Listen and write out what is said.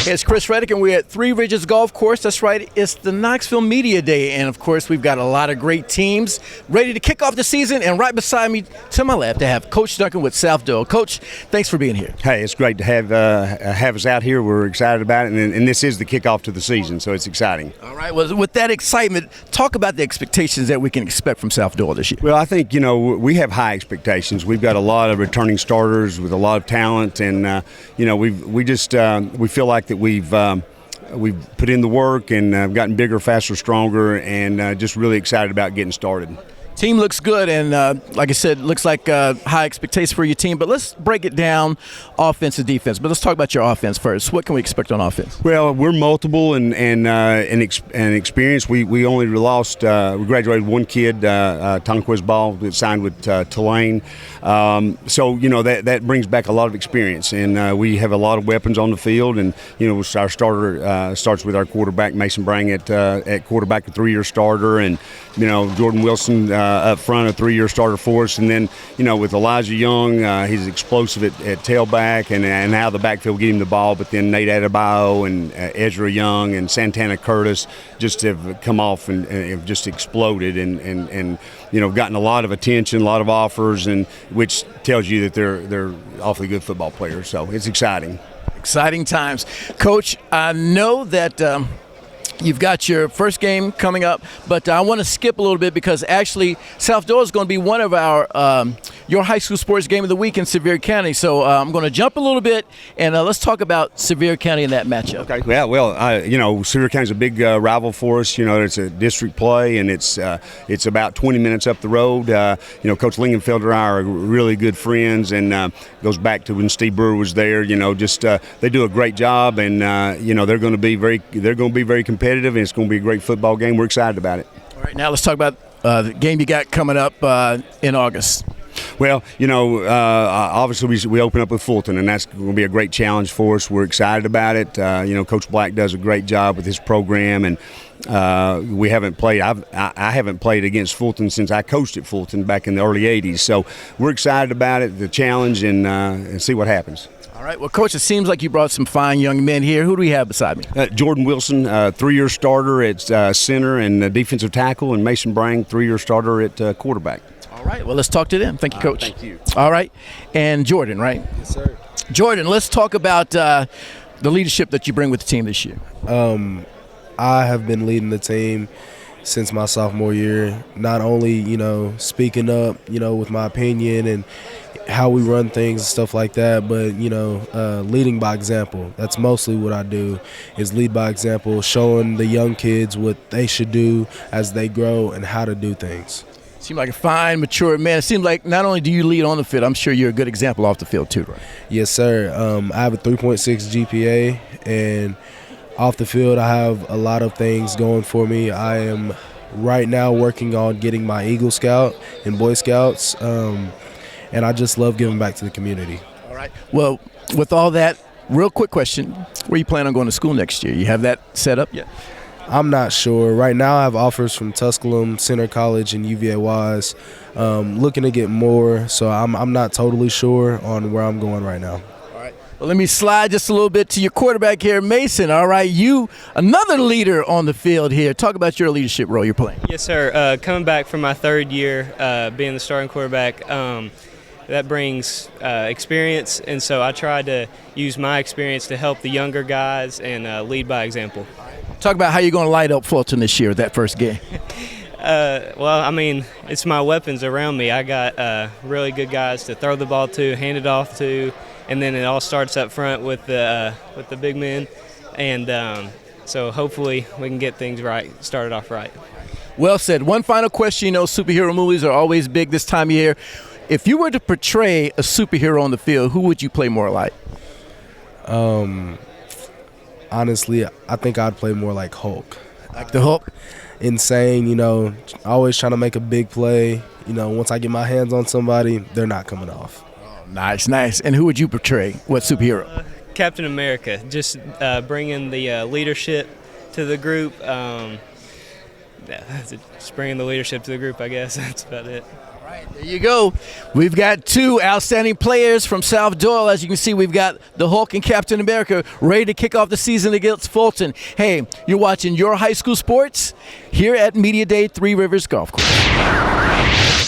It's Chris Reddick, and we're at Three Ridges Golf Course. That's right, it's the Knoxville Media Day, and of course, we've got a lot of great teams ready to kick off the season. And right beside me, to my left, I have Coach Duncan with South-Doyle. Coach, thanks for being here. Hey, it's great to have us out here. We're excited about it, and this is the kickoff to the season, so it's exciting. All right, well, with that excitement, talk about the expectations that we can expect from South-Doyle this year. Well, I think, we have high expectations. We've got a lot of returning starters with a lot of talent, and, we feel like that we've put in the work and gotten bigger, faster, stronger, and just really excited about getting started. Team looks good, and like I said, looks like high expectations for your team. But let's break it down, offense and defense. But let's talk about your offense first. What can we expect on offense? Well, we're multiple and experienced. We only lost. We graduated one kid, Tonquez Ball, that signed with Tulane. So that brings back a lot of experience, and we have a lot of weapons on the field. And our starter starts with our quarterback Mason Brang at quarterback, a 3-year starter, and Jordan Wilson. Up front, a 3-year starter for us, and then with Elijah Young, he's explosive at tailback, and out of the backfield get him the ball. But then Nate Adebayo and Ezra Young and Santana Curtis just have come off and have just exploded, and gotten a lot of attention, a lot of offers, and which tells you that they're awfully good football players. So it's exciting. Exciting times, Coach. I know that. You've got your first game coming up, but I want to skip a little bit because actually South-Doyle is going to be one of our your high school sports game of the week in Sevier County. So I'm going to jump a little bit, and let's talk about Sevier County and that matchup. Okay. Yeah. Well, Sevier County is a big rival for us. It's a district play, and it's about 20 minutes up the road. Coach Lingenfelder and I are really good friends, and goes back to when Steve Brewer was there. They do a great job, and they're going to be very competitive, and it's going to be a great football game. We're excited about it. All right, now let's talk about the game you got coming up in August. Well, obviously we open up with Fulton, and that's going to be a great challenge for us. We're excited about it. Coach Black does a great job with his program, and we haven't played. I haven't played against Fulton since I coached at Fulton back in the early '80s. So we're excited about it, the challenge, and see what happens. All right. Well, Coach, it seems like you brought some fine young men here. Who do we have beside me? Jordan Wilson, 3-year starter at center and defensive tackle, and Mason Brang, 3-year starter at quarterback. All right. Well, let's talk to them. Thank you, Coach. Thank you. All right. And Jordan, right? Yes, sir. Jordan, let's talk about the leadership that you bring with the team this year. I have been leading the team since my sophomore year, not only, speaking up, with my opinion and how we run things and stuff like that, but, leading by example. That's mostly what I do, is lead by example, showing the young kids what they should do as they grow and how to do things. You seem like a fine, mature man. It seems like not only do you lead on the field, I'm sure you're a good example off the field too, right? Yes, sir. I have a 3.6 GPA, and off the field I have a lot of things going for me. I am right now working on getting my Eagle Scout and Boy Scouts, and I just love giving back to the community. All right. Well, with all that, real quick question, where you plan on going to school next year? You have that set up yet? I'm not sure. Right now I have offers from Tusculum, Center College, and UVA-Wise. Looking to get more, so I'm not totally sure on where I'm going right now. All right. Well, let me slide just a little bit to your quarterback here, Mason. All right, you, another leader on the field here. Talk about your leadership role you're playing. Yes, sir. Coming back from my third year being the starting quarterback, that brings experience, and so I try to use my experience to help the younger guys and lead by example. Talk about how you're going to light up Fulton this year with that first game. It's my weapons around me. I got really good guys to throw the ball to, hand it off to, and then it all starts up front with the big men, and so hopefully we can get things started off right. Well said. One final question. Superhero movies are always big this time of year. If you were to portray a superhero on the field, who would you play more like? Honestly, I think I'd play more like Hulk. Like the Hulk? Insane, always trying to make a big play. Once I get my hands on somebody, they're not coming off. Oh, nice. And who would you portray? What superhero? Captain America, just bringing the leadership to the group. Just bringing the leadership to the group, I guess. That's about it. All There you go. We've got two outstanding players from South-Doyle. As you can see, we've got the Hulk and Captain America ready to kick off the season against Fulton. Hey, you're watching your high school sports here at Media Day 3 Rivers Golf Course.